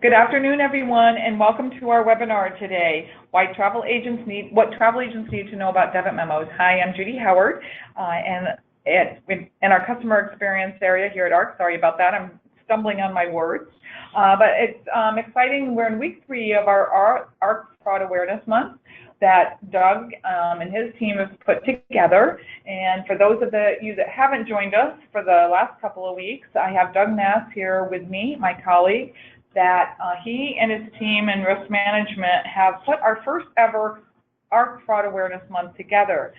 Good afternoon, everyone, and welcome to our webinar today, what travel agents need to know about debit memos. Hi, I'm Judy Howard, and in our customer experience area here at ARC. Sorry about that, I'm stumbling on my words. But it's exciting. We're in week 3 of our ARC Fraud Awareness Month that Doug and his team have put together. And for those of you that haven't joined us for the last couple of weeks, I have Doug Nass here with me, my colleague, that he and his team in risk management have put our first ever ARC Fraud Awareness Month together.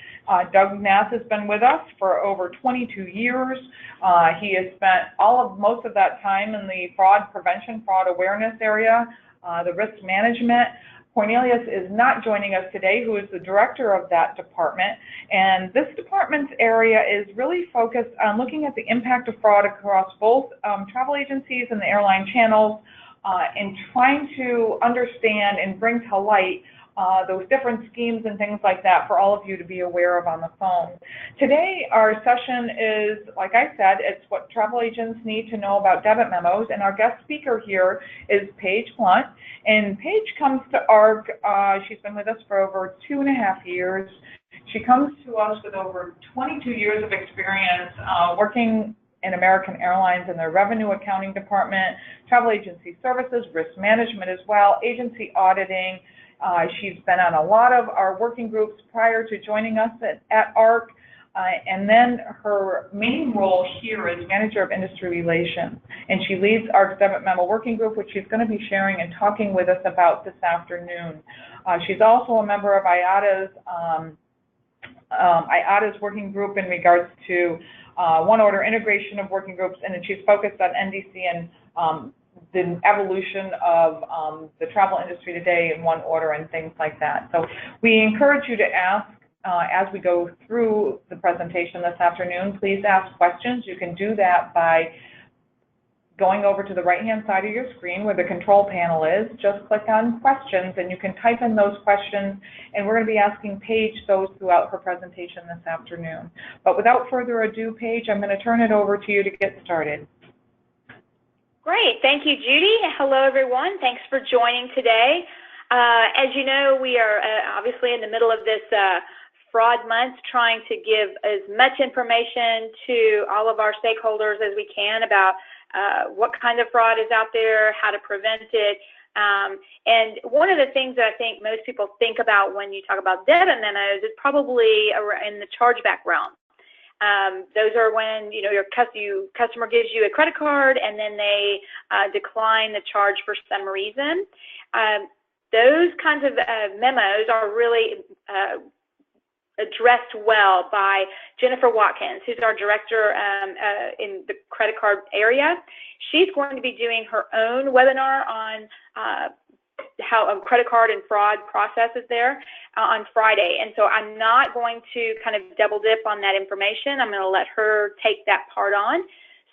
Doug Nass has been with us for over 22 years. He has spent most of that time in the fraud prevention, fraud awareness area, the risk management. Cornelius is not joining us today, who is the director of that department. And this department's area is really focused on looking at the impact of fraud across both travel agencies and the airline channels, and trying to understand and bring to light those different schemes and things like that for all of you to be aware of on the phone. Today, our session is, like I said, it's what travel agents need to know about debit memos, and our guest speaker here is Paige Blunt. And Paige comes to ARC, she's been with us for over 2.5 years. She comes to us with over 22 years of experience working in American Airlines in their revenue accounting department, travel agency services, risk management as well, agency auditing. She's been on a lot of our working groups prior to joining us at ARC, and then her main role here is Manager of Industry Relations, and she leads ARC's Debit Memo Working Group, which she's going to be sharing and talking with us about this afternoon. She's also a member of IATA's working group in regards to one-order integration of working groups, and then she's focused on NDC and the evolution of the travel industry today in one order and things like that. So we encourage you to ask as we go through the presentation this afternoon. Please ask questions. You can do that by going over to the right-hand side of your screen where the control panel is. Just click on questions and you can type in those questions, and we're going to be asking Paige those throughout her presentation this afternoon. But without further ado, Paige, I'm going to turn it over to you to get started. Great. Thank you, Judy. Hello, everyone. Thanks for joining today. As you know, we are obviously in the middle of this fraud month, trying to give as much information to all of our stakeholders as we can about what kind of fraud is out there, how to prevent it. And one of the things that I think most people think about when you talk about debit memos is probably in the chargeback realm. Those are when your customer gives you a credit card and then they decline the charge for some reason. Those kinds of memos are really addressed well by Jennifer Watkins, who's our director in the credit card area. She's going to be doing her own webinar on how a credit card and fraud process is there on Friday. And so I'm not going to kind of double dip on that information. I'm going to let her take that part on.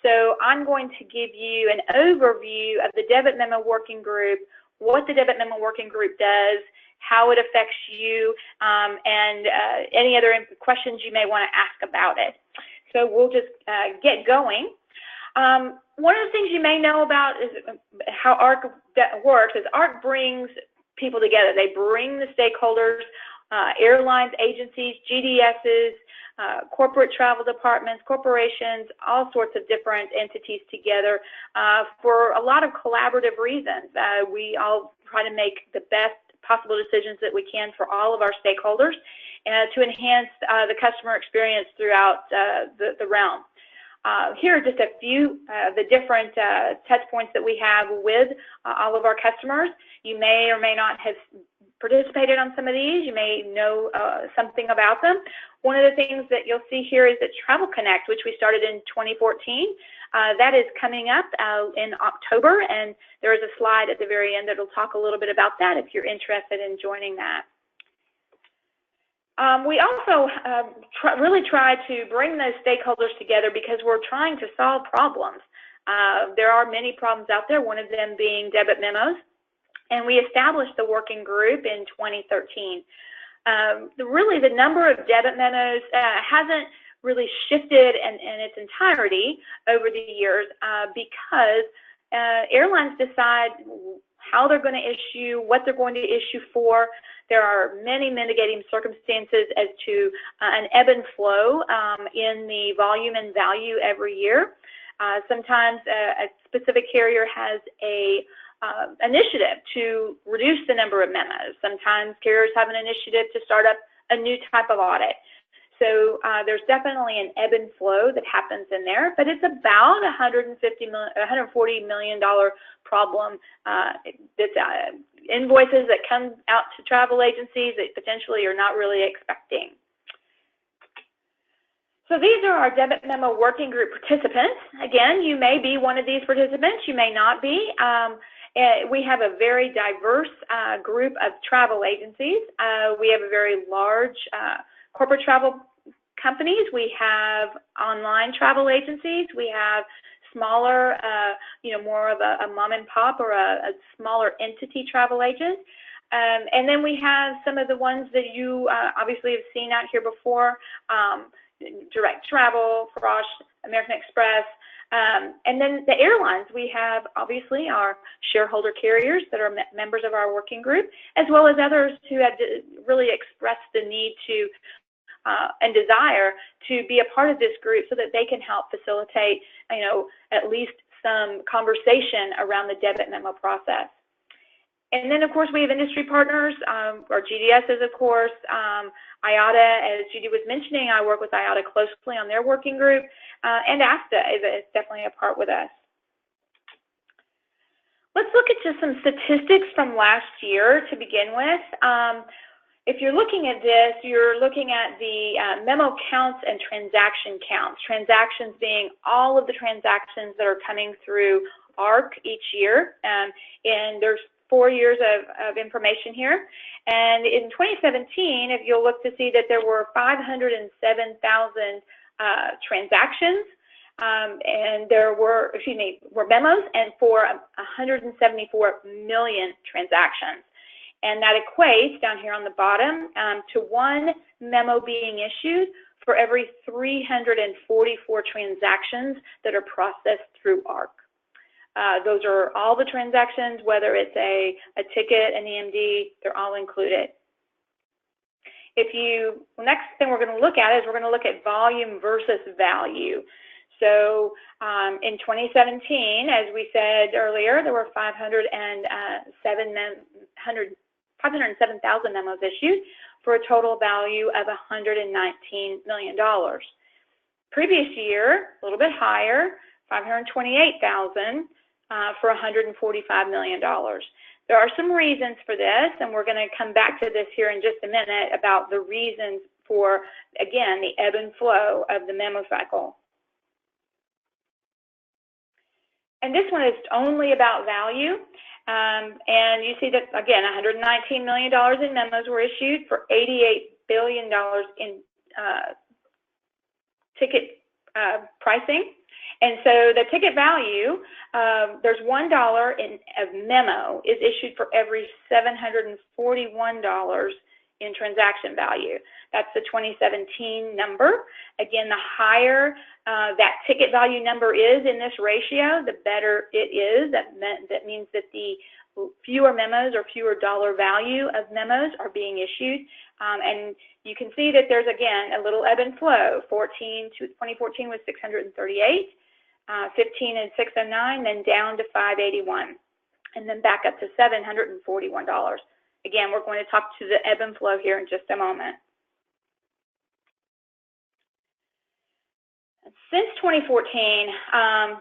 So I'm going to give you an overview of the Debit Memo Working Group, what the Debit Memo Working Group does, how it affects you, and any other questions you may want to ask about it. So we'll just get going. One of the things you may know about is how ARC works is ARC brings people together. They bring the stakeholders, airlines, agencies, GDSs, corporate travel departments, corporations, all sorts of different entities together for a lot of collaborative reasons. We all try to make the best possible decisions that we can for all of our stakeholders to enhance the customer experience throughout the realm. Here are just a few of the different touch points that we have with all of our customers. You may or may not have participated on some of these. You may know something about them. One of the things that you'll see here is that Travel Connect, which we started in 2014, that is coming up in October, and there is a slide at the very end that will talk a little bit about that if you're interested in joining that. We also really try to bring those stakeholders together because we're trying to solve problems. There are many problems out there, one of them being debit memos, and we established the working group in 2013. Really, the number of debit memos hasn't really shifted in its entirety over the years because airlines decide how they're going to issue, what they're going to issue for. There are many mitigating circumstances as to an ebb and flow in the volume and value every year. Sometimes a specific carrier has a initiative to reduce the number of memos. Sometimes carriers have an initiative to start up a new type of audit. So there's definitely an ebb and flow that happens in there, but it's about $140 million problem. It's invoices that come out to travel agencies that potentially are not really expecting. So these are our debit memo working group participants. Again, you may be one of these participants, you may not be. We have a very diverse group of travel agencies. We have a very large corporate travel companies. We have online travel agencies. We have smaller, more of a mom and pop or a smaller entity travel agent. And then we have some of the ones that you obviously have seen out here before, Direct Travel, Frosh, American Express. And then the airlines, we have obviously our shareholder carriers that are members of our working group, as well as others who have really expressed the need to and desire to be a part of this group so that they can help facilitate, at least some conversation around the debit memo process. And then, of course, we have industry partners, or GDSs, of course. IATA, as Judy was mentioning, I work with IATA closely on their working group, and ASTA is definitely a part with us. Let's look at just some statistics from last year to begin with. If you're looking at this, you're looking at the memo counts and transaction counts. Transactions being all of the transactions that are coming through IROC each year, and there's 4 years of information here. And in 2017, if you'll look to see that there were 507,000 transactions, and there were memos, and for 174 million transactions. And that equates down here on the bottom to 1 memo being issued for every 344 transactions that are processed through IROC. Those are all the transactions, whether it's a ticket, an EMD, they're all included. The next thing we're going to look at is we're going to look at volume versus value. So in 2017, as we said earlier, there were 507,000 memos issued for a total value of $119 million. Previous year, a little bit higher, 528,000 for $145 million. There are some reasons for this, and we're going to come back to this here in just a minute about the reasons for, again, the ebb and flow of the memo cycle. And this one is only about value. And you see that, again, $119 million in memos were issued for $88 billion in ticket pricing. And so the ticket value, there's $1 of memo is issued for every $741 in transaction value. That's the 2017 number. Again, the higher that ticket value number is in this ratio, the better it is. That means that the fewer memos or fewer dollar value of memos are being issued. And you can see that there's, again, a little ebb and flow. 2014 was 638, 15 and 609, then down to 581, and then back up to $741. Again, we're going to talk to the ebb and flow here in just a moment. Since 2014,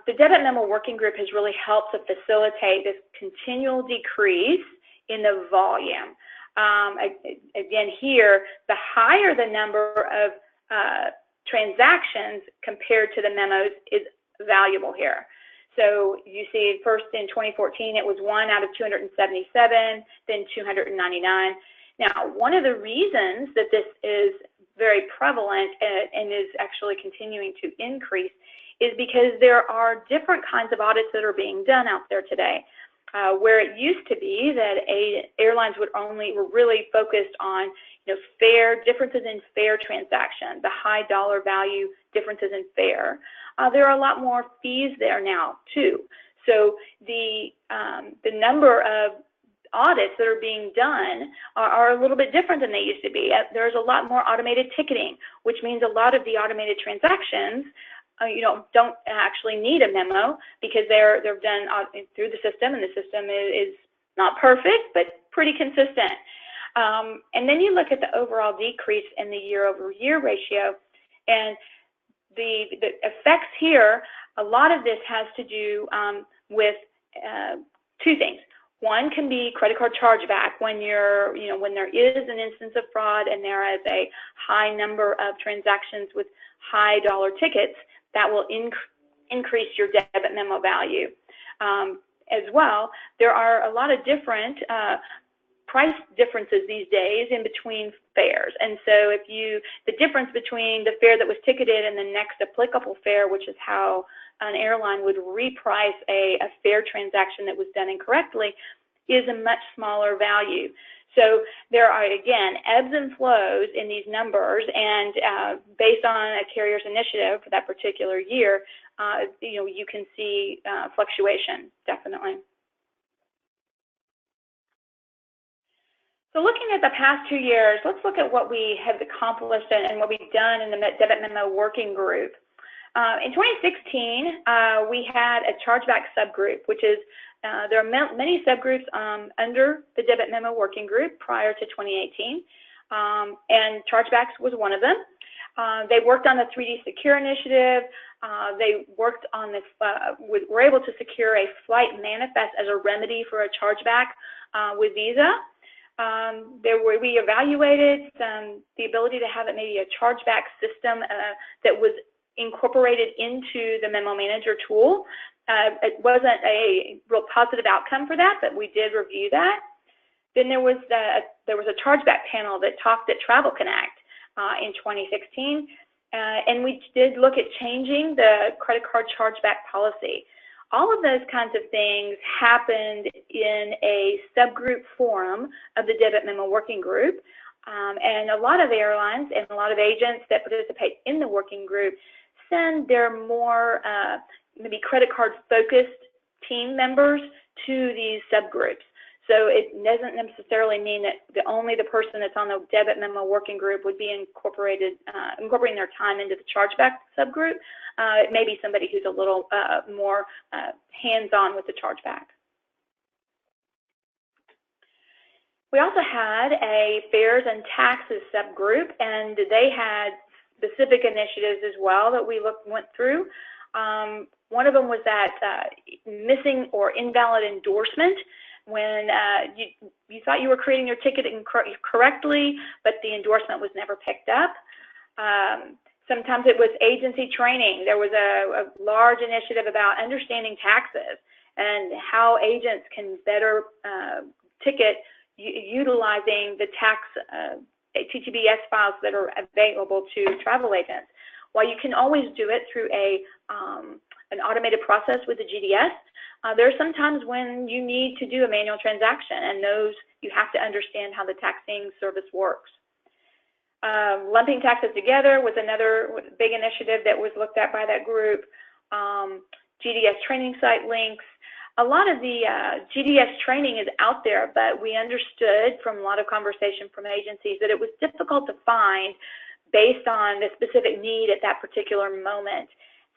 the debit memo working group has really helped to facilitate this continual decrease in the volume. Again, here, the higher the number of transactions compared to the memos is valuable here. So you see first in 2014, it was 1 out of 277, then 299. Now, one of the reasons that this is very prevalent and is actually continuing to increase is because there are different kinds of audits that are being done out there today. Where it used to be that airlines were really focused on fair differences in fare transaction, the high dollar value differences in fare. There are a lot more fees there now too. So the number of audits that are being done are a little bit different than they used to be. There's a lot more automated ticketing, which means a lot of the automated transactions don't actually need a memo because they're done through the system, and the system is not perfect, but pretty consistent. And then you look at the overall decrease in the year-over-year ratio, and the effects here, a lot of this has to do with two things. One can be credit card chargeback when when there is an instance of fraud and there is a high number of transactions with high dollar tickets, that will increase your debit memo value. As well, there are a lot of different price differences these days in between fares. And so the difference between the fare that was ticketed and the next applicable fare, which is how an airline would reprice a fare transaction that was done incorrectly, is a much smaller value. So there are, again, ebbs and flows in these numbers, and based on a carrier's initiative for that particular year, you can see fluctuation, definitely. So looking at the past 2 years, let's look at what we have accomplished and what we've done in the Debit Memo Working Group. In 2016, we had a chargeback subgroup, which is, there are many subgroups under the Debit Memo Working Group prior to 2018, and chargebacks was one of them. They worked on the 3D Secure initiative. They worked on this, were able to secure a flight manifest as a remedy for a chargeback with Visa. We evaluated the ability to have maybe a chargeback system that was incorporated into the Memo Manager tool. It wasn't a real positive outcome for that, but we did review that. Then there was a chargeback panel that talked at Travel Connect in 2016, and we did look at changing the credit card chargeback policy. All of those kinds of things happened in a subgroup forum of the Debit Memo Working Group, and a lot of airlines and a lot of agents that participate in the working group send their more maybe credit card focused team members to these subgroups. So it doesn't necessarily mean that only the person that's on the Debit Memo Working Group would be incorporating their time into the chargeback subgroup. It may be somebody who's a little more hands-on with the chargeback. We also had a fares and taxes subgroup, and they had specific initiatives as well that we went through. One of them was that missing or invalid endorsement, when you thought you were creating your ticket correctly, but the endorsement was never picked up. Sometimes it was agency training. There was a large initiative about understanding taxes and how agents can better ticket utilizing the tax TTBS files that are available to travel agents. While you can always do it through an automated process with the GDS, there are some times when you need to do a manual transaction, and those you have to understand how the taxing service works. Lumping taxes together was another big initiative that was looked at by that group. GDS training site links. A lot of the GDS training is out there, but we understood from a lot of conversation from agencies that it was difficult to find based on the specific need at that particular moment.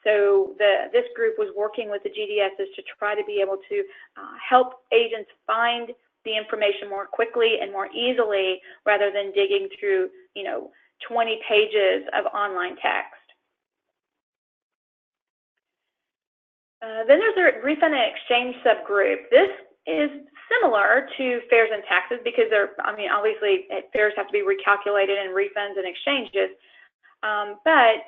So this group was working with the GDSs to try to be able to help agents find the information more quickly and more easily, rather than digging through 20 pages of online text. Then there's a refund and exchange subgroup. This is similar to fares and taxes because obviously fares have to be recalculated in refunds and exchanges, but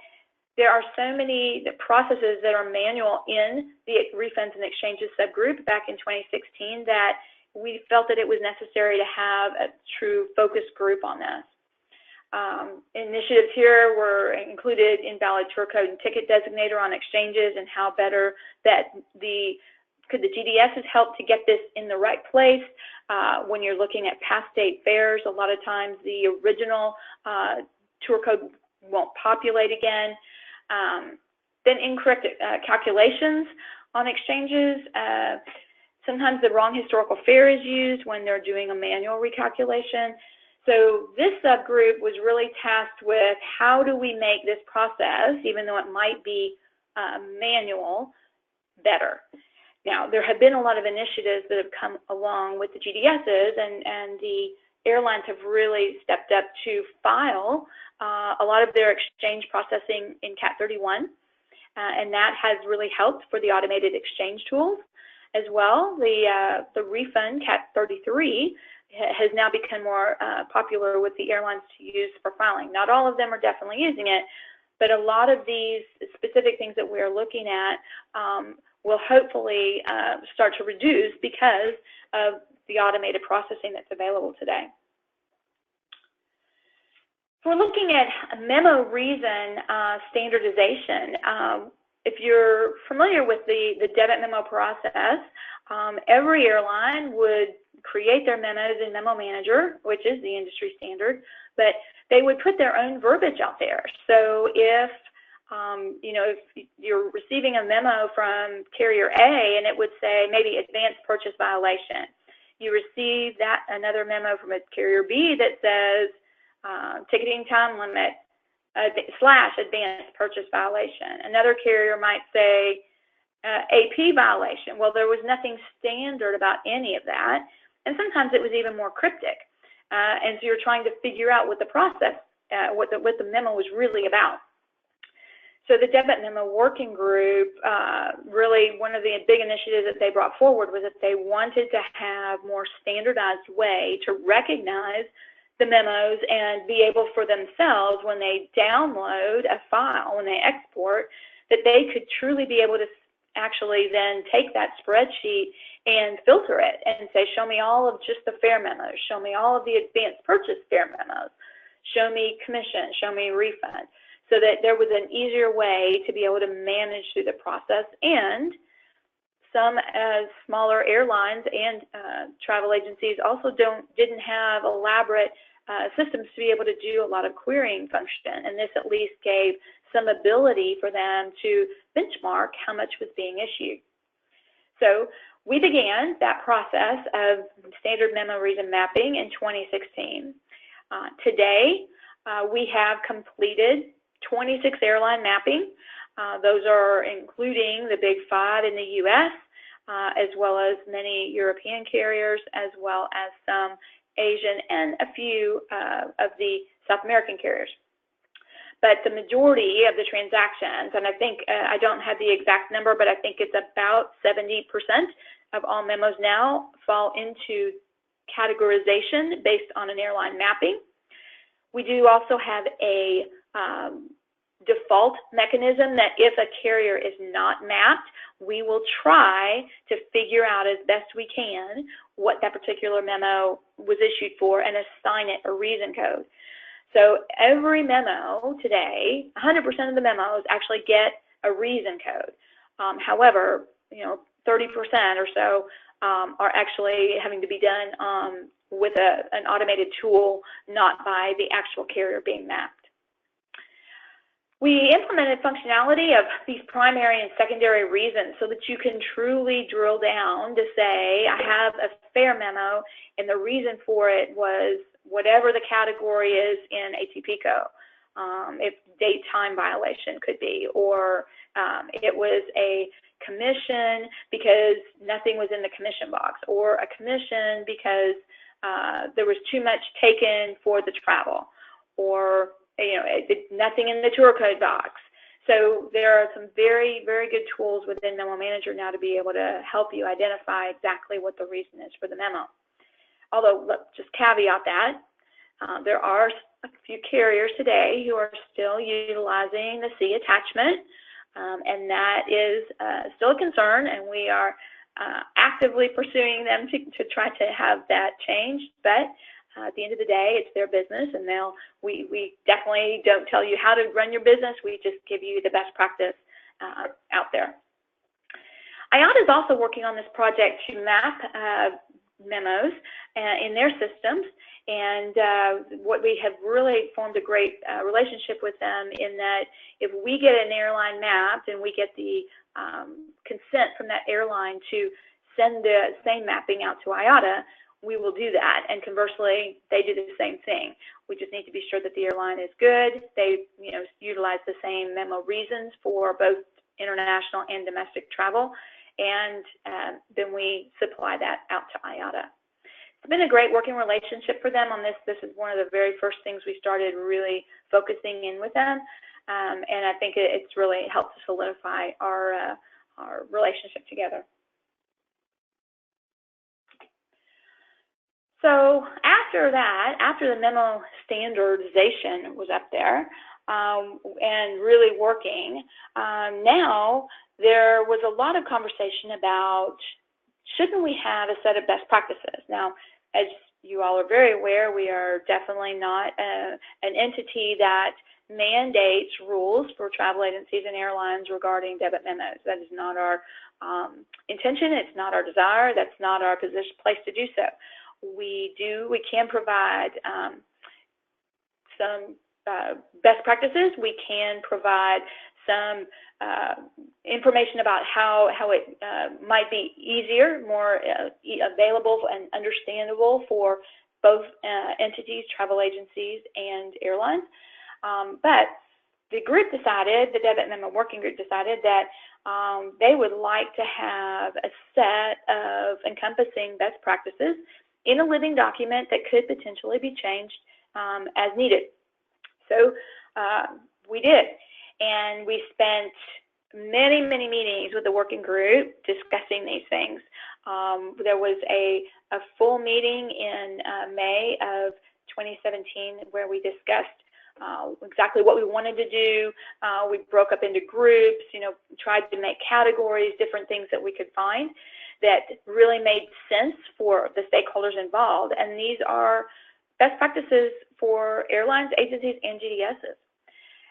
there are so many processes that are manual in the refunds and exchanges subgroup back in 2016 that we felt that it was necessary to have a true focus group on this. Initiatives here were included invalid tour code and ticket designator on exchanges, and how better that could the GDSs help to get this in the right place. When you're looking at past date fares, a lot of times the original tour code won't populate again. Then incorrect calculations on exchanges. Sometimes the wrong historical fare is used when they're doing a manual recalculation. So this subgroup was really tasked with how do we make this process, even though it might be manual, better. Now, there have been a lot of initiatives that have come along with the GDSs, and the airlines have really stepped up to file a lot of their exchange processing in CAT 31, and that has really helped for the automated exchange tools as well. The refund CAT 33 has now become more popular with the airlines to use for filing. Not all of them are definitely using it, but a lot of these specific things that we're looking at will hopefully start to reduce because of the automated processing that's available today. We're looking at memo reason standardization. If you're familiar with the debit memo process, every airline would create their memos in Memo Manager, which is the industry standard, but they would put their own verbiage out there. So if if you're receiving a memo from carrier A and it would say maybe advanced purchase violation, you receive another memo from a carrier B that says ticketing time limit / advanced purchase violation. Another carrier might say AP violation. Well, there was nothing standard about any of that, and sometimes it was even more cryptic. And so you're trying to figure out what the process, what the memo was really about. So the Debit Memo Working Group, really one of the big initiatives that they brought forward was that they wanted to have more standardized way to recognize the memos and be able for themselves, when they download a file, when they export, that they could truly be able to actually then take that spreadsheet and filter it and say, show me all of just the fare memos, show me all of the advanced purchase fare memos, show me commission, show me refund, so that there was an easier way to be able to manage through the process. And some smaller airlines and travel agencies also didn't have elaborate systems to be able to do a lot of querying function, and this at least gave some ability for them to benchmark how much was being issued. So we began that process of standard memo reason mapping in 2016. Today, we have completed 26 airline mapping. Those are including the big 5 in the US, as well as many European carriers, as well as some Asian and a few of the South American carriers. But the majority of the transactions, and I think, I don't have the exact number, but I think it's about 70% of all memos now fall into categorization based on an airline mapping. We do also have a default mechanism that if a carrier is not mapped, we will try to figure out as best we can what that particular memo was issued for and assign it a reason code. So every memo today, 100% of the memos actually get a reason code. However, 30% or so are actually having to be done with an automated tool, not by the actual carrier being mapped. We implemented functionality of these primary and secondary reasons so that you can truly drill down to say, I have a fare memo, and the reason for it was whatever the category is in ATPCO. If date time violation could be, or it was a commission because nothing was in the commission box, or a commission because there was too much taken for the travel, or nothing in the tour code box. So there are some very, very good tools within Memo Manager now to be able to help you identify exactly what the reason is for the memo. Although, look, just caveat that, there are a few carriers today who are still utilizing the C attachment, and that is still a concern, and we are actively pursuing them to try to have that changed. But at the end of the day, it's their business, and we definitely don't tell you how to run your business. We just give you the best practice out there. IATA is also working on this project to map memos in their systems, and what we have really formed a great relationship with them in that if we get an airline mapped and we get the consent from that airline to send the same mapping out to IATA, we will do that. And conversely, they do the same thing. We just need to be sure that the airline is good. They, utilize the same memo reasons for both international and domestic travel, and then we supply that out to IATA. It's been a great working relationship for them on this. This is one of the very first things we started really focusing in with them, and I think it's really helped to solidify our relationship together. So after that, after the memo standardization was up there and really working, now there was a lot of conversation about, shouldn't we have a set of best practices? Now, as you all are very aware, we are definitely not an entity that mandates rules for travel agencies and airlines regarding debit memos. That is not our intention. It's not our desire. That's not our place to do so. We can provide some best practices. We can provide some information about how it might be easier, more available and understandable for both entities, travel agencies, and airlines. But the group decided, the Debit Memo Working Group decided that they would like to have a set of encompassing best practices in a living document that could potentially be changed as needed. So we did, and we spent many meetings with the working group discussing these things. There was a full meeting in May of 2017 where we discussed exactly what we wanted to do. We broke up into groups, tried to make categories, different things that we could find that really made sense for the stakeholders involved. And these are best practices for airlines, agencies, and GDSs.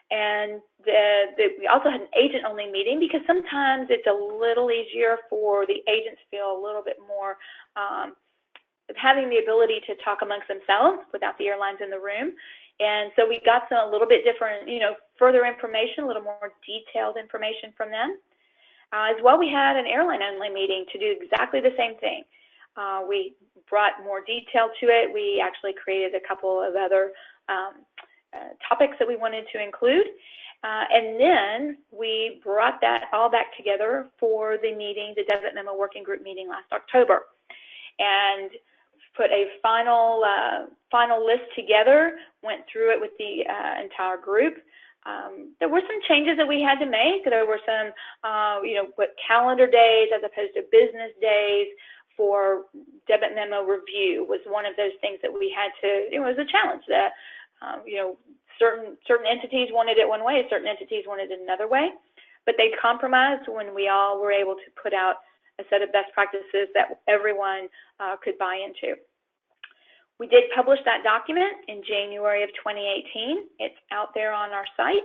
And we also had an agent-only meeting because sometimes it's a little easier for the agents to feel a little bit more having the ability to talk amongst themselves without the airlines in the room. And so we got a little bit different, further information, a little more detailed information from them. As well, we had an airline-only meeting to do exactly the same thing. We brought more detail to it. We actually created a couple of other topics that we wanted to include. And then we brought that all back together for the meeting, the Debit Memo Working Group meeting last October, and put a final list together, went through it with the entire group. There were some changes that we had to make. There were some, what calendar days as opposed to business days for debit memo review was one of those things that we had to, it was a challenge that, certain entities wanted it one way, certain entities wanted it another way, but they compromised when we all were able to put out a set of best practices that everyone could buy into. We did publish that document in January of 2018. It's out there on our site,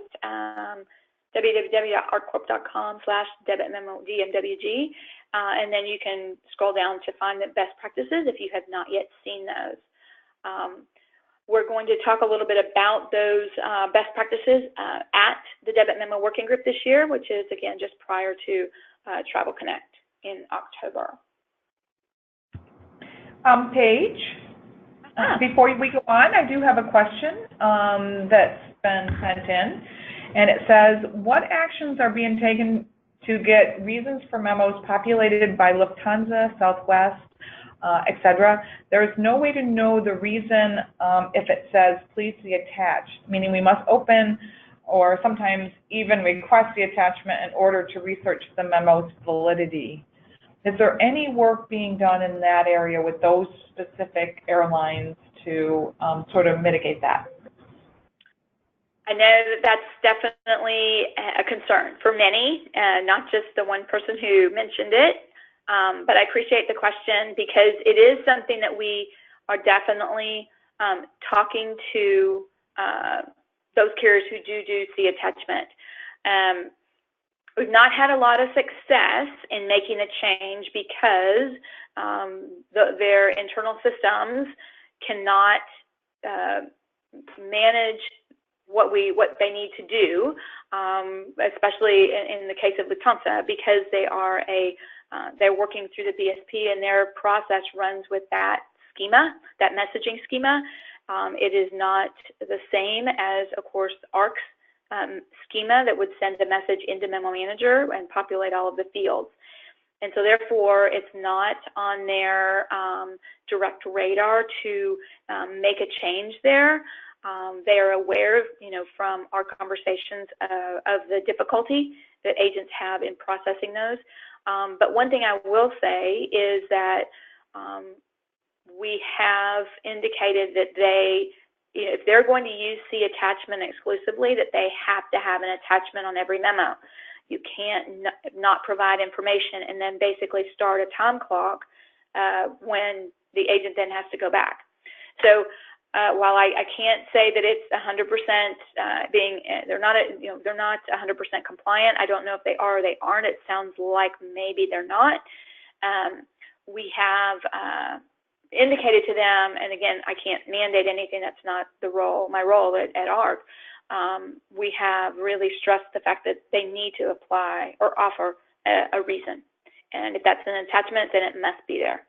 www.artcorp.com/debitmemo DMWG, and then you can scroll down to find the best practices if you have not yet seen those. We're going to talk a little bit about those best practices at the Debit Memo Working Group this year, which is, again, just prior to Travel Connect in October. Paige? Before we go on, I do have a question that's been sent in, and it says, what actions are being taken to get reasons for memos populated by Lufthansa, Southwest, etc.? There is no way to know the reason if it says, please see attached, meaning we must open or sometimes even request the attachment in order to research the memo's validity. Is there any work being done in that area with those specific airlines to sort of mitigate that? I know that that's definitely a concern for many, not just the one person who mentioned it, but I appreciate the question because it is something that we are definitely talking to those carriers who do see attachment. We've not had a lot of success in making a change because their internal systems cannot manage what they need to do, especially in the case of Lufthansa, because they're working through the BSP, and their process runs with that schema, that messaging schema. It is not the same as, of course, ARC's schema that would send a message into Memo Manager and populate all of the fields. And so therefore, it's not on their direct radar to make a change there. They are aware, from our conversations of the difficulty that agents have in processing those. But one thing I will say is that we have indicated that if they're going to use C attachment exclusively, that they have to have an attachment on every memo. You can't not provide information and then basically start a time clock when the agent then has to go back. So while I can't say that it's 100% they're not 100% compliant. I don't know if they are or they aren't. It sounds like maybe they're not. We have indicated to them, and again, I can't mandate anything. That's not my role at ARC. We have really stressed the fact that they need to apply or offer a reason. And if that's an attachment, then it must be there.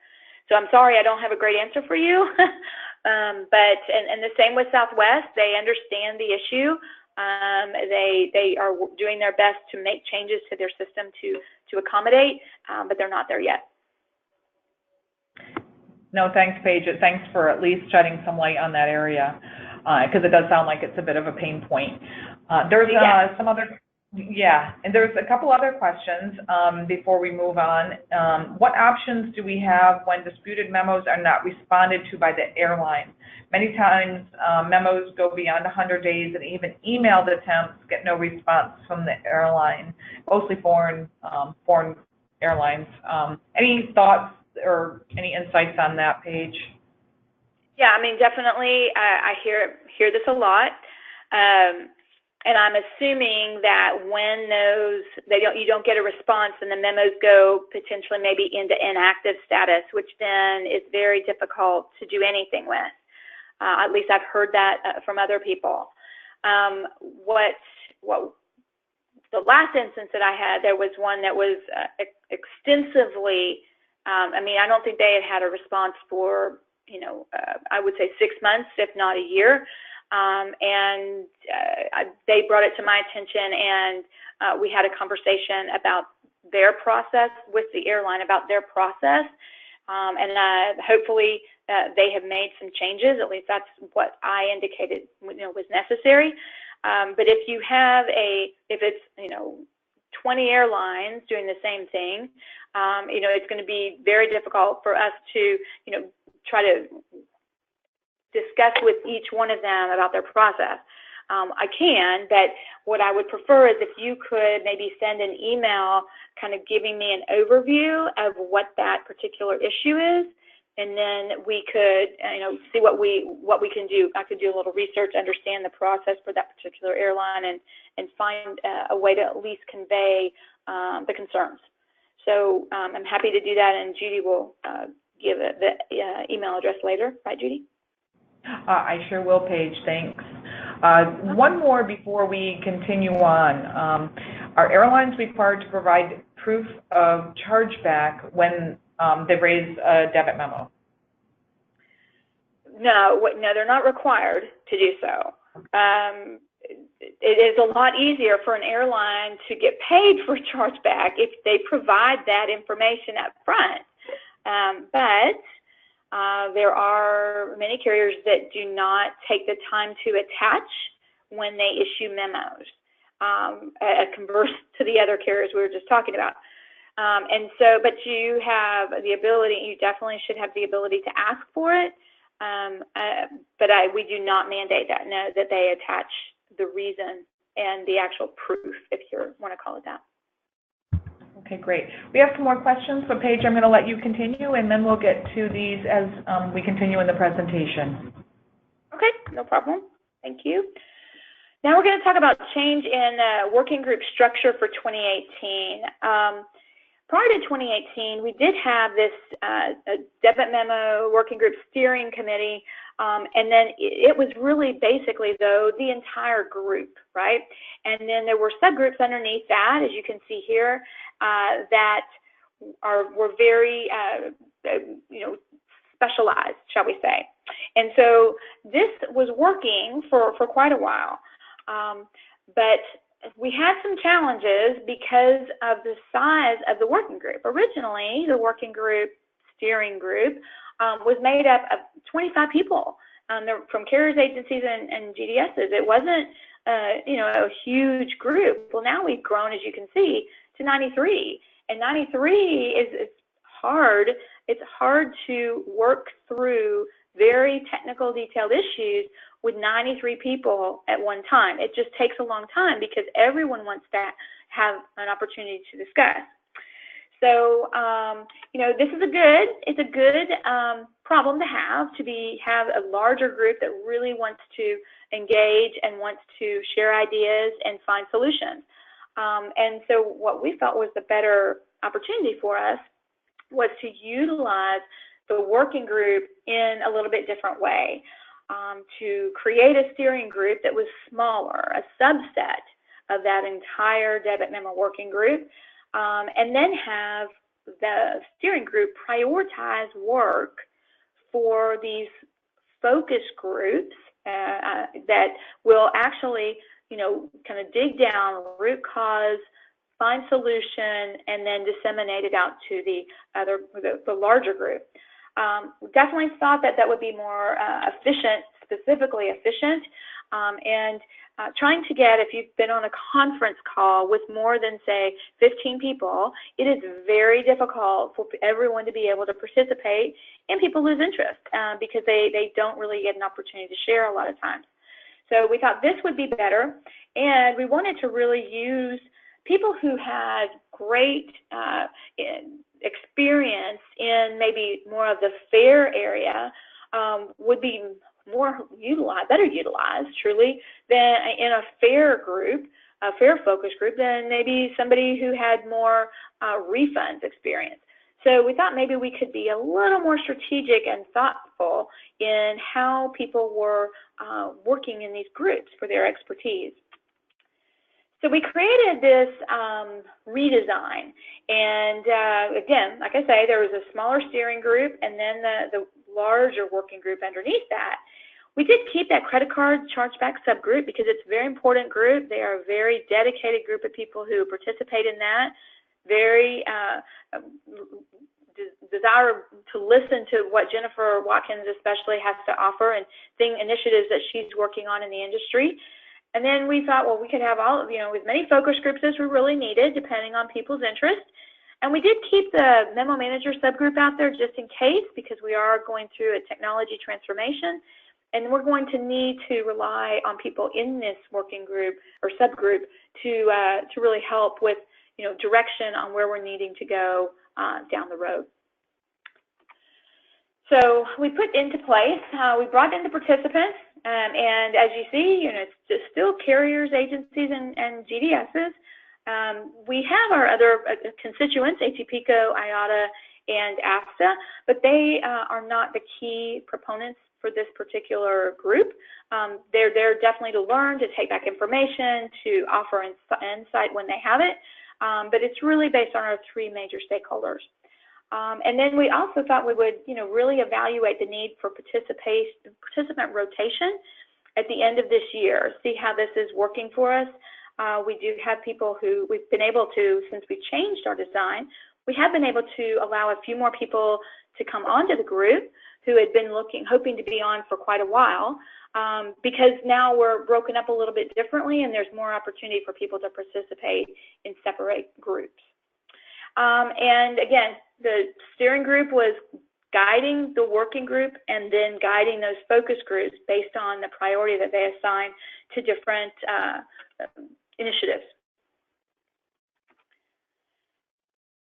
So I'm sorry, I don't have a great answer for you. And the same with Southwest. They understand the issue. They are doing their best to make changes to their system to accommodate, but they're not there yet. No, thanks, Paige. Thanks for at least shedding some light on that area, because it does sound like it's a bit of a pain point. There's some other, and there's a couple other questions before we move on. What options do we have when disputed memos are not responded to by the airline? Many times memos go beyond 100 days, and even emailed attempts get no response from the airline, mostly foreign airlines. Any thoughts or any insights on that, Paige? Yeah, I mean, definitely. I hear this a lot, and I'm assuming that when you don't get a response, and the memos go potentially maybe into inactive status, which then is very difficult to do anything with. At least I've heard that from other people. What the last instance that I had, there was one that was extensively. I don't think they had a response for, I would say 6 months, if not a year. And they brought it to my attention, and we had a conversation about their process with the airline, about their process. And hopefully they have made some changes. At least that's what I indicated, was necessary. But if you have if it's, 20 airlines doing the same thing, it's going to be very difficult for us to, try to discuss with each one of them about their process. I can, but what I would prefer is if you could maybe send an email kind of giving me an overview of what that particular issue is, and then we could, see what we can do. I could do a little research, understand the process for that particular airline, and find a way to at least convey the concerns. So I'm happy to do that, and Judy will give the email address later. Right, Judy? I sure will, Paige. Thanks. One more before we continue on. Are airlines required to provide proof of chargeback when they raise a debit memo? No, they're not required to do so. It is a lot easier for an airline to get paid for chargeback if they provide that information up front. But there are many carriers that do not take the time to attach when they issue memos, converse to the other carriers we were just talking about. And so, but you have the ability, you definitely should have the ability to ask for it, but we do not mandate that, no, that they attach the reason and the actual proof, if you want to call it that. Okay, great. We have some more questions, so Paige, I'm going to let you continue, and then we'll get to these as we continue in the presentation. Okay, no problem. Thank you. Now we're going to talk about change in working group structure for 2018. prior to 2018, we did have this a Debit Memo Working Group Steering Committee, and then it was really basically, though, the entire group, right? And then there were subgroups underneath that, as you can see here, that were very, specialized, shall we say. And so this was working for quite a while, but we had some challenges because of the size of the working group. Originally, the working group, steering group, was made up of 25 people from carriers, agencies, and GDSs. It wasn't, a huge group. Well, now we've grown, as you can see, to 93. And 93 is hard. It's hard to work through very technical, detailed issues with 93 people at one time. It just takes a long time because everyone wants to have an opportunity to discuss. So, this is it's a good problem to have a larger group that really wants to engage and wants to share ideas and find solutions. And so what we felt was the better opportunity for us was to utilize the working group in a little bit different way, to create a steering group that was smaller, a subset of that entire Debit Memo working group, and then have the steering group prioritize work for these focus groups that will actually, kind of dig down, root cause, find solution, and then disseminate it out to the larger group. We definitely thought that would be more efficient, specifically efficient, and trying to get, if you've been on a conference call with more than, say, 15 people, it is very difficult for everyone to be able to participate, and people lose interest because they don't really get an opportunity to share a lot of times. So we thought this would be better, and we wanted to really use people who had great experience in maybe more of the fair area would be better utilized, truly, than in a fair group, a fair focus group, than maybe somebody who had more refunds experience. So we thought maybe we could be a little more strategic and thoughtful in how people were working in these groups for their expertise. So we created this redesign, and again, like I say, there was a smaller steering group and then the larger working group underneath that. We did keep that credit card chargeback subgroup because it's a very important group. They are a very dedicated group of people who participate in that, very desire to listen to what Jennifer Watkins especially has to offer and initiatives that she's working on in the industry. And then we thought, well, we could have as many focus groups as we really needed, depending on people's interest. And we did keep the memo manager subgroup out there just in case, because we are going through a technology transformation, and we're going to need to rely on people in this working group or subgroup to really help with direction on where we're needing to go down the road. So we put into place, we brought in the participants, and as you see, it's just still carriers, agencies, and GDSs. We have our other constituents, ATPCO, IATA, and AFSA, but they are not the key proponents for this particular group. They're there definitely to learn, to take back information, to offer insight when they have it, but it's really based on our three major stakeholders. And then we also thought we would, really evaluate the need for participant rotation at the end of this year, see how this is working for us. We do have people who we've been able to, since we changed our design, we have been able to allow a few more people to come onto the group who had been hoping to be on for quite a while, because now we're broken up a little bit differently and there's more opportunity for people to participate in separate groups. And again, the steering group was guiding the working group and then guiding those focus groups based on the priority that they assign to different initiatives.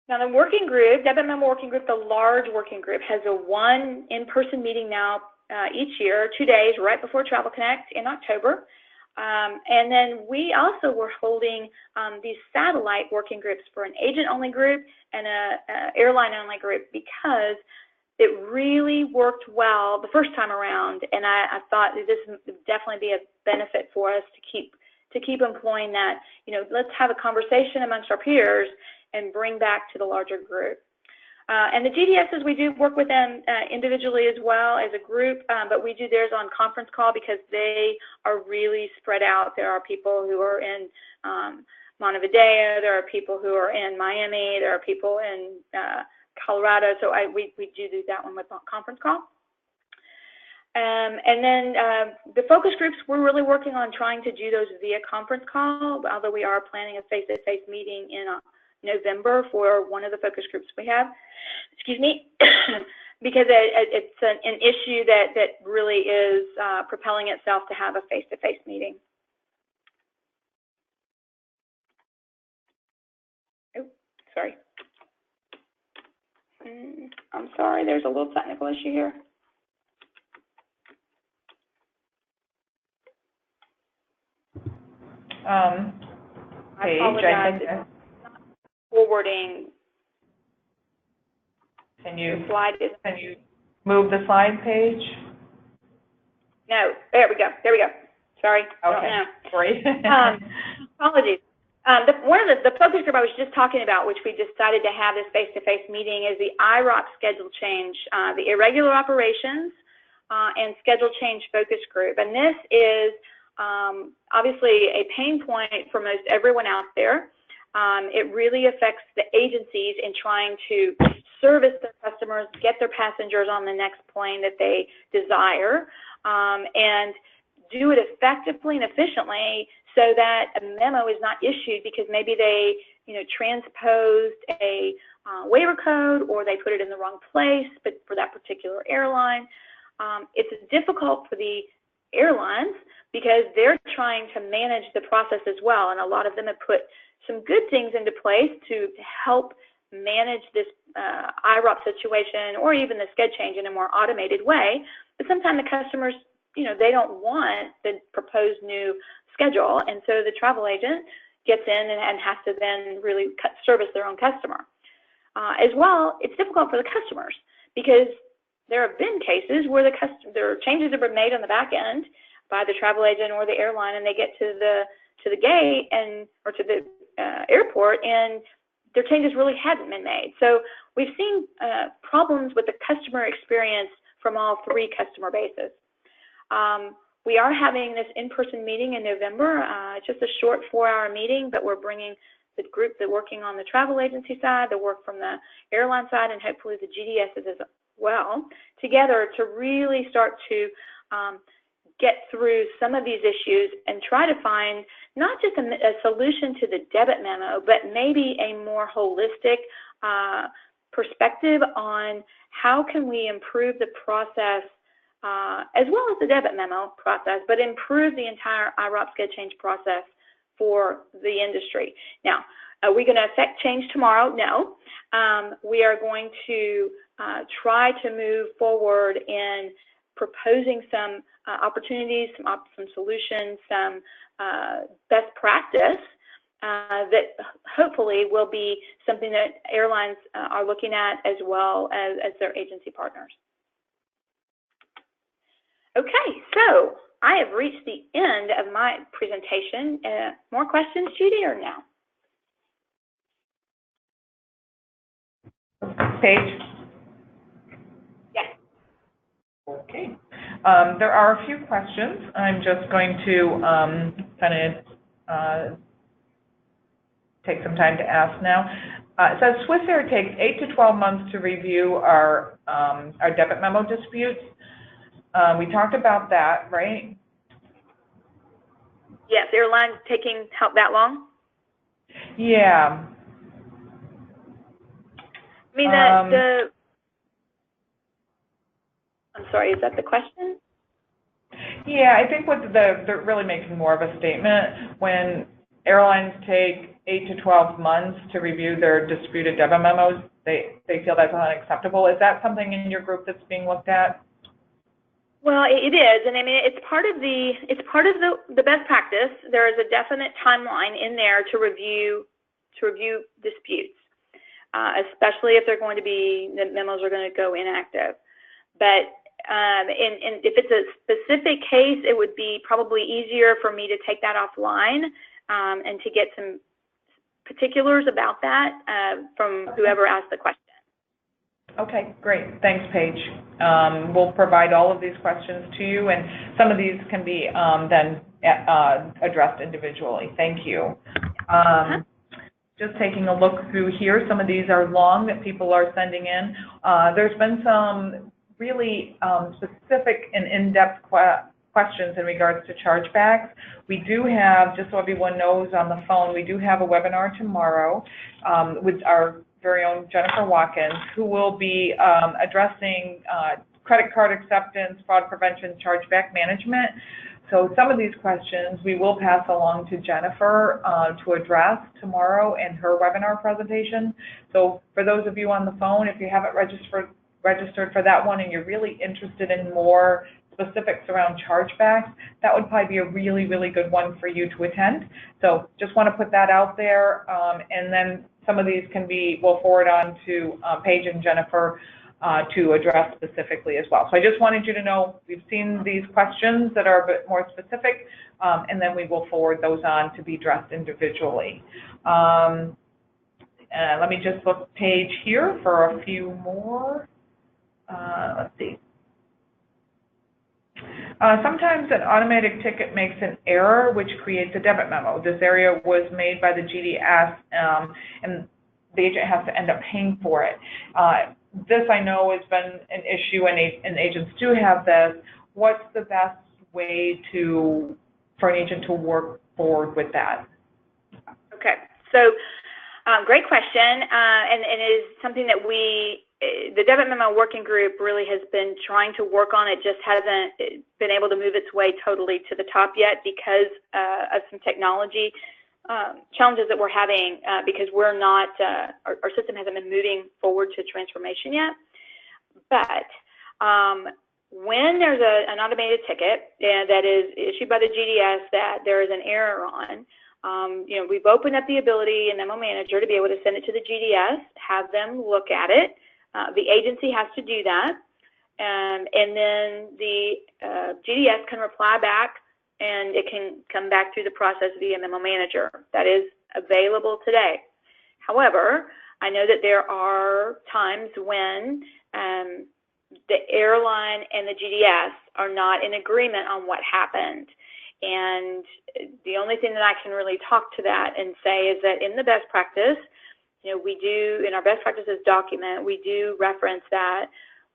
Now the working group, Debit Memo working group, the large working group, has a one in-person meeting now each year, 2 days right before Travel Connect in October. And then we also were holding these satellite working groups for an agent-only group and a airline-only group, because it really worked well the first time around, and I thought this would definitely be a benefit for us to keep employing that, let's have a conversation amongst our peers and bring back to the larger group. And the GDSs, we do work with them individually as well as a group, but we do theirs on conference call because they are really spread out. There are people who are in Montevideo, there are people who are in Miami, there are people in Colorado, so we do that one with conference call. And then the focus groups, we're really working on trying to do those via conference call, although we are planning a face-to-face meeting in November for one of the focus groups we have, excuse me, because it's an issue that really is propelling itself to have a face-to-face meeting. Oh, sorry. I'm sorry, there's a little technical issue here. Paige, I think forwarding. Can you move the slide page? No, there we go. Sorry. Okay. Sorry. Apologies. One of the focus group I was just talking about, which we decided to have this face-to-face meeting, is the IROC schedule change, the irregular operations and schedule change focus group. And this is obviously a pain point for most everyone out there. It really affects the agencies in trying to service their customers, get their passengers on the next plane that they desire, and do it effectively and efficiently so that a memo is not issued because maybe they transposed a waiver code, or they put it in the wrong place, but for that particular airline. It's difficult for the airlines because they're trying to manage the process as well, and a lot of them have put some good things into place to help manage this IROC situation, or even the sched change in a more automated way. But sometimes the customers, they don't want the proposed new schedule, and so the travel agent gets in and has to then really service their own customer. As well, it's difficult for the customers because there have been cases where their changes have been made on the back end by the travel agent or the airline, and they get to the gate or to the airport, and their changes really hadn't been made. So we've seen problems with the customer experience from all three customer bases. We are having this in-person meeting in November, just a short 4-hour meeting, but we're bringing the group that's working on the travel agency side, the work from the airline side, and hopefully the GDSs as well, together to really start to get through some of these issues and try to find not just a solution to the debit memo, but maybe a more holistic perspective on how can we improve the process as well as the debit memo process, but improve the entire IROC sched change process for the industry. Now, are we going to affect change tomorrow? No. We are going to try to move forward in proposing some opportunities, some solutions, some best practice that hopefully will be something that airlines are looking at as well as their agency partners. Okay, so I have reached the end of my presentation. More questions, Judy, or no? Paige? Yes. Okay. There are a few questions. I'm just going to kind of take some time to ask now. It says Swiss Air takes 8 to 12 months to review our debit memo disputes. We talked about that, right? Yes, airlines taking that long? Yeah. I mean, I'm sorry, is that the question? Yeah, I think they're really making more of a statement. When airlines take 8 to 12 months to review their disputed debit memos, they feel that's unacceptable. Is that something in your group that's being looked at? Well, it is, and I mean it's part of the best practice. There is a definite timeline in there to review disputes, especially if they're going to be, the memos are going to go inactive. But if it's a specific case, it would be probably easier for me to take that offline and to get some particulars about that from whoever asked the question. Okay, great. Thanks, Paige. We'll provide all of these questions to you, and some of these can be then addressed individually. Thank you. Just taking a look through here, some of these are long that people are sending in. There's been some really specific and in-depth questions in regards to chargebacks. We do have, just so everyone knows on the phone, we do have a webinar tomorrow with our very own Jennifer Watkins, who will be addressing credit card acceptance, fraud prevention, chargeback management. So some of these questions we will pass along to Jennifer to address tomorrow in her webinar presentation. So for those of you on the phone, if you haven't registered for that one and you're really interested in more specifics around chargebacks, that would probably be a really, really good one for you to attend. So just want to put that out there, and then some of these can be, we'll forward on to Paige and Jennifer to address specifically as well. So I just wanted you to know we've seen these questions that are a bit more specific, and then we will forward those on to be addressed individually. Let me just look Paige here for a few more. Let's see. Sometimes an automatic ticket makes an error which creates a debit memo. This error was made by the GDS and the agent has to end up paying for it. This I know has been an issue and agents do have this. What's the best way for an agent to work forward with that? Okay, so great question, and it is something that the Debit Memo Working Group really has been trying to work on. It just hasn't been able to move its way totally to the top yet because of some technology challenges that we're having because we're not, our system hasn't been moving forward to transformation yet. But when there's an automated ticket that is issued by the GDS that there is an error on, we've opened up the ability in Memo Manager to be able to send it to the GDS, have them look at it. The agency has to do that, and then the GDS can reply back, and it can come back through the process via Memo Manager. That is available today. However, I know that there are times when the airline and the GDS are not in agreement on what happened. And the only thing that I can really talk to that and say is that in the best practice, we do, in our best practices document, we do reference that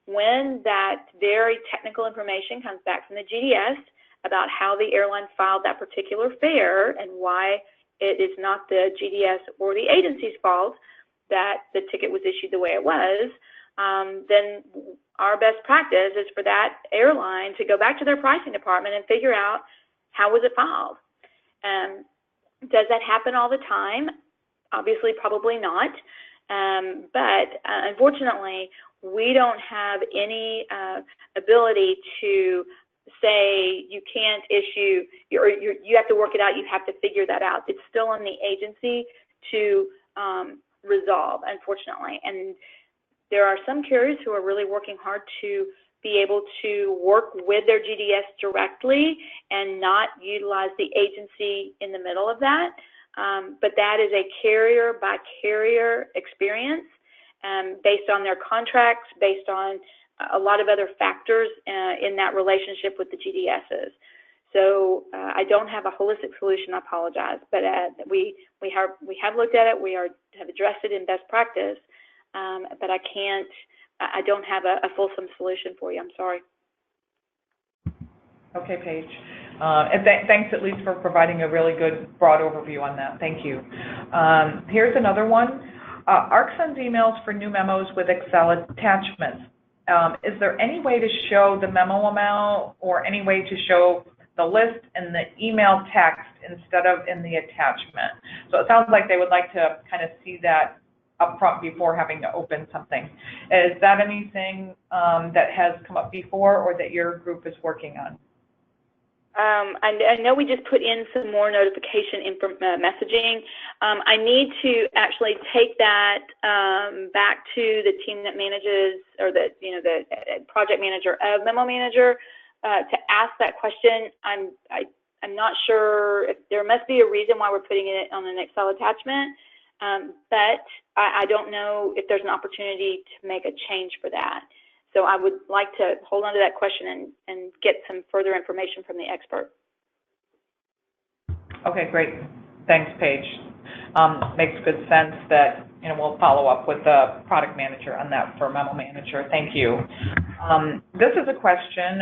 when that very technical information comes back from the GDS about how the airline filed that particular fare and why it is not the GDS or the agency's fault that the ticket was issued the way it was, then our best practice is for that airline to go back to their pricing department and figure out how was it filed. Does that happen all the time? Obviously, probably not, but unfortunately, we don't have any ability to say you can't issue, or you have to work it out, you have to figure that out. It's still on the agency to resolve, unfortunately, and there are some carriers who are really working hard to be able to work with their GDS directly and not utilize the agency in the middle of that. But that is a carrier-by-carrier experience based on their contracts, based on a lot of other factors in that relationship with the GDSs. So I don't have a holistic solution, I apologize, but we have looked at it, have addressed it in best practice, but I don't have a fulsome solution for you, I'm sorry. Okay, Paige. And thanks at least for providing a really good broad overview on that. Thank you. Here's another one. ARC sends emails for new memos with Excel attachments. Is there any way to show the memo amount or any way to show the list and the email text instead of in the attachment? So it sounds like they would like to kind of see that upfront before having to open something. Is that anything that has come up before or that your group is working on? I know we just put in some more notification messaging. I need to actually take that back to the team that manages, or the project manager of Memo Manager, to ask that question. I'm not sure if there must be a reason why we're putting it on an Excel attachment, but I don't know if there's an opportunity to make a change for that. So I would like to hold on to that question and get some further information from the expert. Okay, great. Thanks, Paige. Makes good sense that we'll follow up with the product manager on that for Memo Manager. Thank you. This is a question.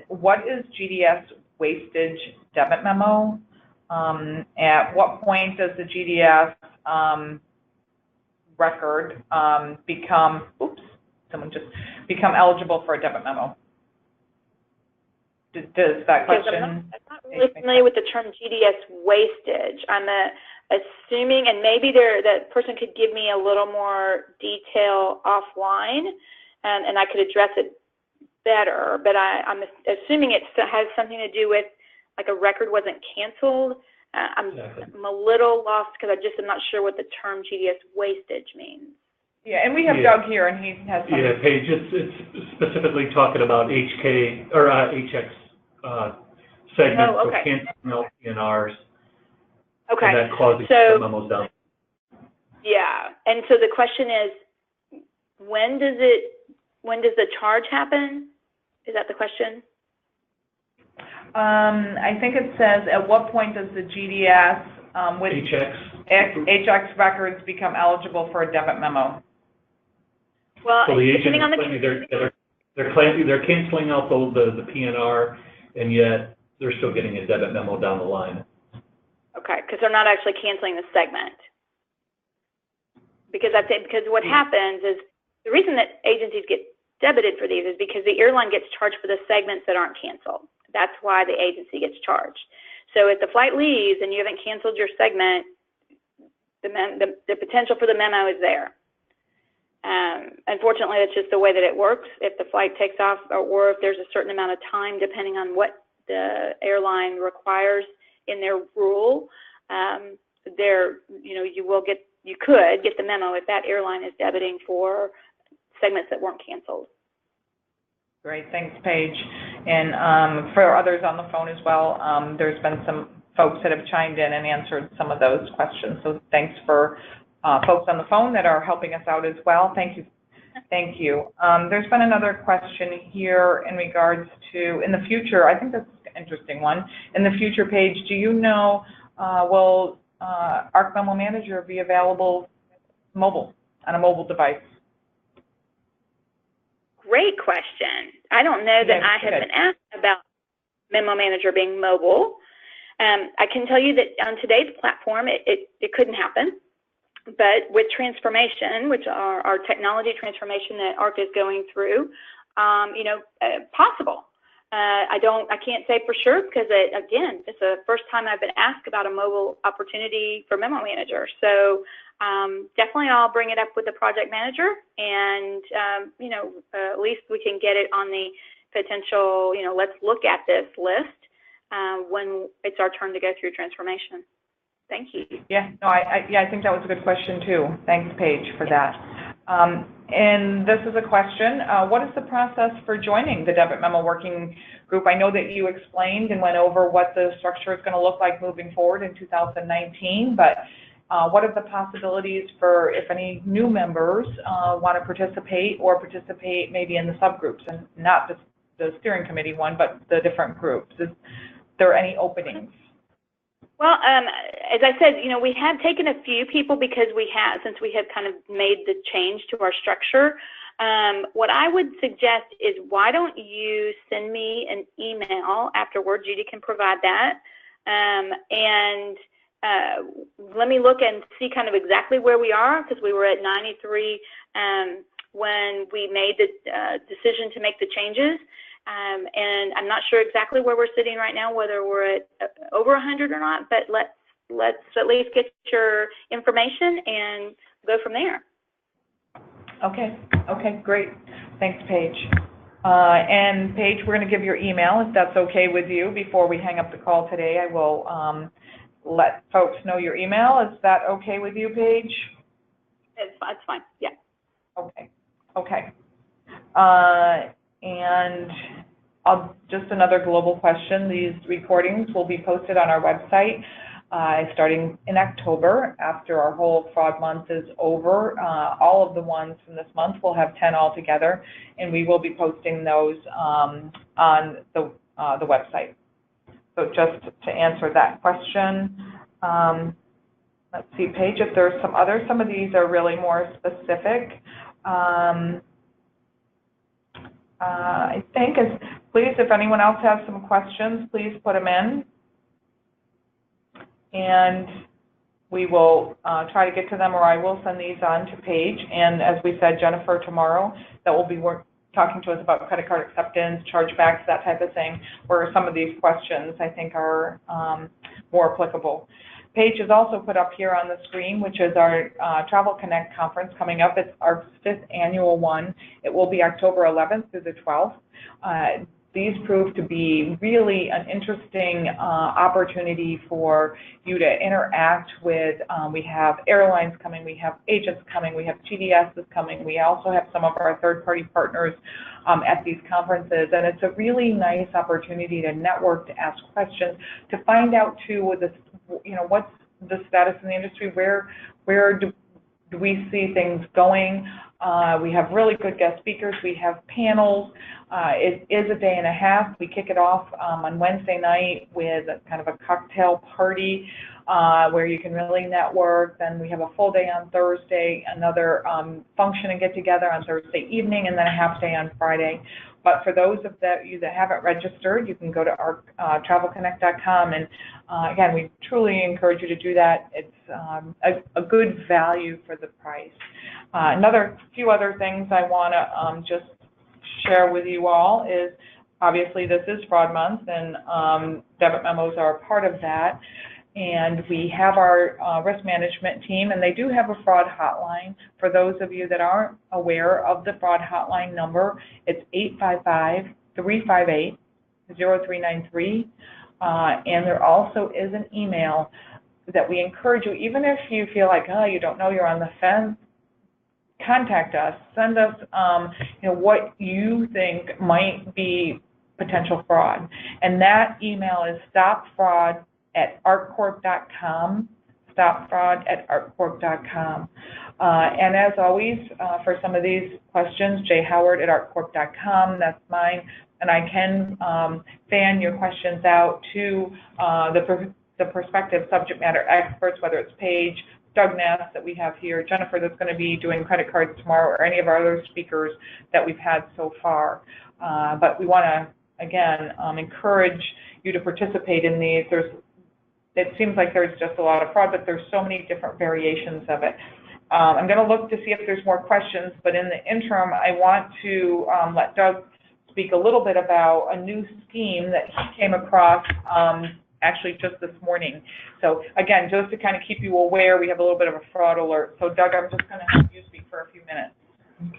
What is GDS Wastage Debit Memo? At what point does the GDS record become eligible for a debit memo? Does that question? I'm not really familiar with the term GDS wastage. I'm assuming, and maybe that person could give me a little more detail offline, and I could address it better, but I'm assuming it has something to do with, like, a record wasn't canceled. I'm a little lost because I just am not sure what the term GDS wastage means. Yeah, and we have Doug here, and he has something. Yeah, Paige, it's specifically talking about HK or HX segments, oh, okay. So canceling out PNRs. Okay. And that causing the memos down. Yeah, and so the question is, when does the charge happen? Is that the question? I think it says, at what point does the GDS with HX records become eligible for a debit memo? Well, so the depending on the they're canceling out the PNR, and yet they're still getting a debit memo down the line. Okay, because they're not actually canceling the segment. Because what happens is, the reason that agencies get debited for these is because the airline gets charged for the segments that aren't canceled. That's why the agency gets charged. So if the flight leaves and you haven't canceled your segment, the potential for the memo is there. Unfortunately, that's just the way that it works. If the flight takes off, or if there's a certain amount of time, depending on what the airline requires in their rule, you could get the memo if that airline is debiting for segments that weren't canceled. Great, thanks, Paige. And for others on the phone as well, there's been some folks that have chimed in and answered some of those questions. So thanks for folks on the phone that are helping us out as well. Thank you. Thank you. There's been another question here in regards to, in the future, I think that's an interesting one. In the future, Paige, do you know, will ARC Memo Manager be available mobile, on a mobile device? Great question. I don't know that I have been asked about Memo Manager being mobile. I can tell you that on today's platform, it couldn't happen. But with transformation, which are our technology transformation that ARC is going through, possible. I can't say for sure because, again, it's the first time I've been asked about a mobile opportunity for Memo Manager. So definitely I'll bring it up with the project manager, and, at least we can get it on the potential, let's look at this list when it's our turn to go through transformation. Thank you. Yeah, no, I think that was a good question too. Thanks, Paige, for that. And this is a question, what is the process for joining the Debit Memo Working Group? I know that you explained and went over what the structure is going to look like moving forward in 2019, but what are the possibilities for if any new members want to participate maybe in the subgroups, and not the steering committee one, but the different groups? Is there any openings? Well, as I said, we have taken a few people because since we have kind of made the change to our structure. What I would suggest is, why don't you send me an email afterward? Judy can provide that. And let me look and see kind of exactly where we are, because we were at 93 when we made the decision to make the changes. And I'm not sure exactly where we're sitting right now, whether we're at over 100 or not, but let's at least get your information, and go from there. Okay. Okay, great. Thanks, Paige. And Paige, we're going to give your email, if that's okay with you. Before we hang up the call today, I will let folks know your email. Is that okay with you, Paige? It's fine. Yeah. Okay. Okay. And just another global question. These recordings will be posted on our website starting in October after our whole fraud month is over. All of the ones from this month, we'll have 10 altogether, and we will be posting those on the website. So just to answer that question, let's see, Paige, if there's some others. Some of these are really more specific. I think, please, if anyone else has some questions, please put them in, and we will try to get to them, or I will send these on to Paige. And as we said, Jennifer tomorrow, that will be talking to us about credit card acceptance, chargebacks, that type of thing, where some of these questions I think are more applicable. Paige has also put up here on the screen, which is our Travel Connect conference coming up. It's our 5th annual one. It will be October 11th through the 12th. These prove to be really an interesting opportunity for you to interact with. We have airlines coming, we have agents coming, we have GDS is coming. We also have some of our third-party partners at these conferences, and it's a really nice opportunity to network, to ask questions, to find out too, what's the status in the industry, where do we see things going. We have really good guest speakers. We have panels. It is a day and a half. We kick it off on Wednesday night with kind of a cocktail party where you can really network. Then we have a full day on Thursday, another function and get together on Thursday evening, and then a half day on Friday. But for those of you that haven't registered, you can go to our travelconnect.com, and again, we truly encourage you to do that. It's a good value for the price. Another few other things I want to just share with you all is, obviously this is fraud month, and debit memos are a part of that. And we have our risk management team, and they do have a fraud hotline. For those of you that aren't aware of the fraud hotline number, it's 855-358-0393. And there also is an email that we encourage you, even if you feel like, you don't know, you're on the fence, contact us. Send us what you think might be potential fraud. And that email is stopfraud@arccorp.com, stopfraud@arccorp.com. And as always, for some of these questions, jhoward@arccorp.com, that's mine. And I can fan your questions out to the prospective subject matter experts, whether it's Paige, Doug Nass that we have here, Jennifer that's going to be doing credit cards tomorrow, or any of our other speakers that we've had so far. But we want to, again, encourage you to participate in these. It seems like there's just a lot of fraud, but there's so many different variations of it. I'm going to look to see if there's more questions, but in the interim, I want to let Doug speak a little bit about a new scheme that he came across actually just this morning. So again, just to kind of keep you aware, we have a little bit of a fraud alert. So Doug, I'm just going to have you speak for a few minutes.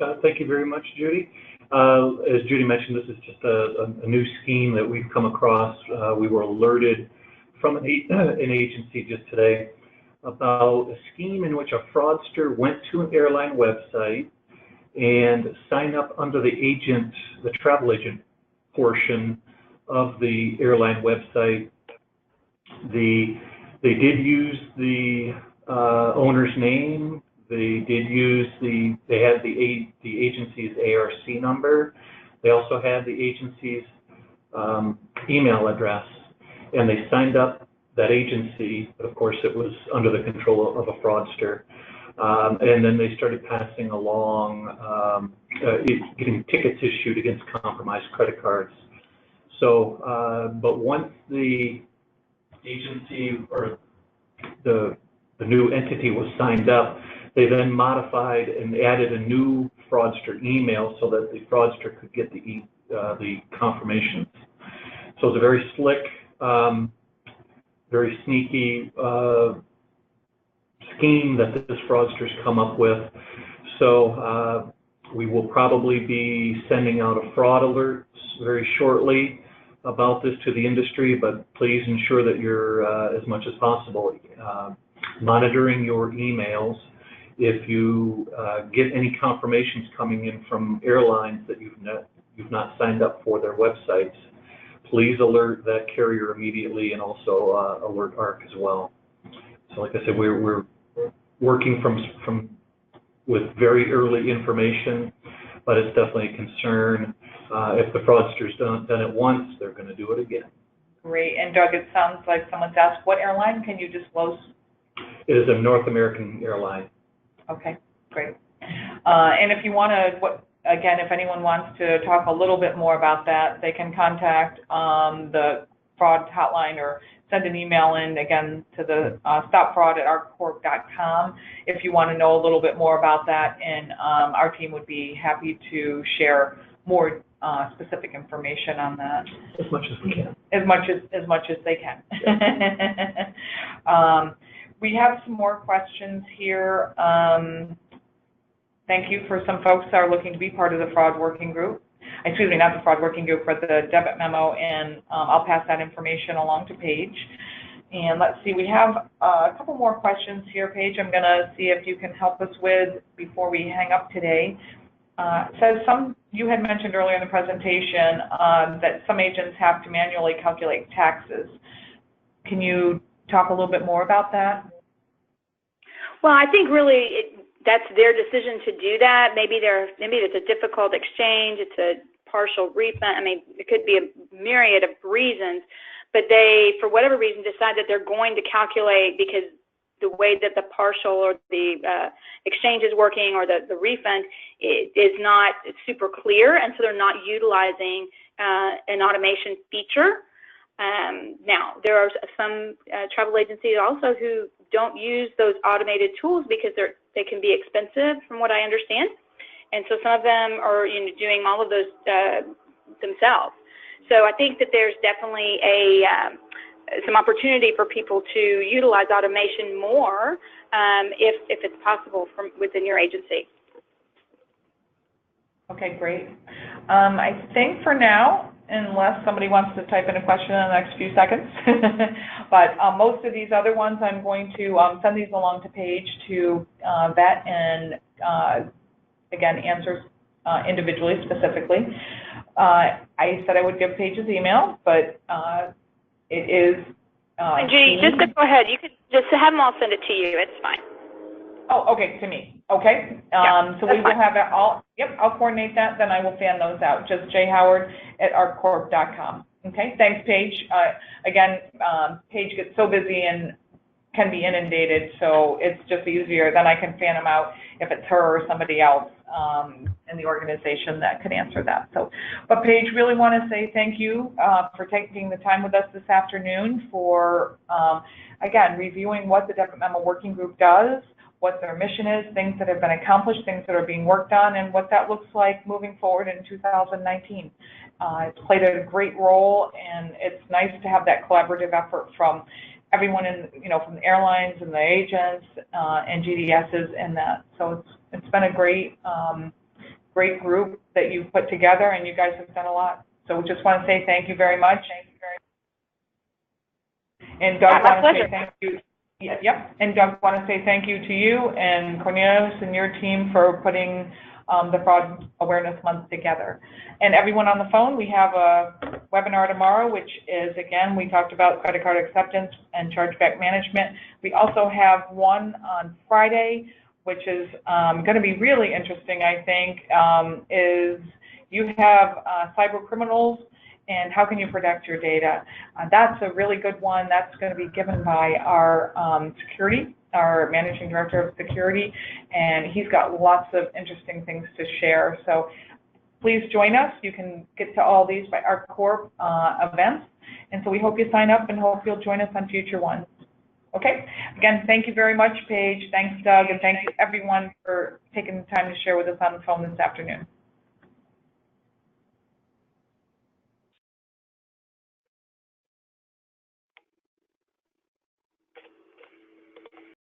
Okay, thank you very much, Judy. As Judy mentioned, this is just a new scheme that we've come across. We were alerted from an agency just today about a scheme in which a fraudster went to an airline website and signed up under the travel agent portion of the airline website. They did use the owner's name. They did use they had the agency's ARC number. They also had the agency's email address, and they signed up that agency, but of course it was under the control of a fraudster. And then they started passing along, getting tickets issued against compromised credit cards. So, but once the agency or the new entity was signed up, they then modified and added a new fraudster email so that the fraudster could get the confirmations. So it's a very slick, very sneaky scheme that this fraudsters come up with. So we will probably be sending out a fraud alert very shortly about this to the industry, but please ensure that you're, as much as possible, monitoring your emails. If you get any confirmations coming in from airlines that you've not signed up for their websites, please alert that carrier immediately, and also alert ARC as well. So like I said, we're working with very early information, but it's definitely a concern. If the fraudster's done it once, they're going to do it again. Great. And Doug, it sounds like someone's asked, what airline can you disclose? It is a North American airline. Okay, great. And if you want to, again, if anyone wants to talk a little bit more about that, they can contact the fraud hotline or send an email in, again, to the stopfraud@arccorp.com if you want to know a little bit more about that, and our team would be happy to share more specific information on that. As much as we can. As much as they can. We have some more questions here. Thank you for some folks that are looking to be part of the fraud working group. Excuse me, not the fraud working group, but the debit memo, and I'll pass that information along to Paige. And let's see, we have a couple more questions here, Paige. I'm going to see if you can help us with before we hang up today. It says you had mentioned earlier in the presentation that some agents have to manually calculate taxes. Can you talk a little bit more about that? Well, I think really that's their decision to do that. Maybe it's a difficult exchange, it's a partial refund. I mean, it could be a myriad of reasons, but they, for whatever reason, decide that they're going to calculate because the way that the partial or the exchange is working, or the refund is not super clear, and so they're not utilizing an automation feature. Now, there are some travel agencies also who don't use those automated tools because they can be expensive, from what I understand, and so some of them are doing all of those themselves. So I think that there's definitely some opportunity for people to utilize automation more if it's possible from within your agency. Okay, great. I think for now, unless somebody wants to type in a question in the next few seconds, but most of these other ones I'm going to send these along to Paige to vet and, again, answer individually, specifically. I said I would give Paige's email, but it is. And Judy, just go ahead. You could just have them all send it to you. It's fine. Oh, okay, to me. Okay. Yeah, so we will have it all. Yep, I'll coordinate that. Then I will fan those out. Just jhoward@arccorp.com. Okay. Thanks, Paige. Again, Paige gets so busy and can be inundated, so it's just easier. Then I can fan them out if it's her or somebody else in the organization that could answer that. So, but Paige, really want to say thank you for taking the time with us this afternoon for, again, reviewing what the Debit Memo Working Group does, what their mission is, things that have been accomplished, things that are being worked on, and what that looks like moving forward in 2019. It's played a great role, and it's nice to have that collaborative effort from everyone in, from the airlines and the agents and GDSs and that. So it's been a great group that you've put together, and you guys have done a lot. So we just want to say thank you very much. And Doug, want to say thank you. Yep. And Doug, want to say thank you to you and Cornelius and your team for putting the Fraud Awareness Month together. And everyone on the phone, we have a webinar tomorrow, which is, again, we talked about credit card acceptance and chargeback management. We also have one on Friday, which is going to be really interesting, I think, is you have cyber criminals and how can you protect your data. That's a really good one. That's going to be given by our security, our managing director of security, and he's got lots of interesting things to share. So please join us. You can get to all these by ArcCorp events. And so we hope you sign up and hope you'll join us on future ones. Okay. Again, thank you very much, Paige. Thanks, Doug, and thank you everyone for taking the time to share with us on the phone this afternoon.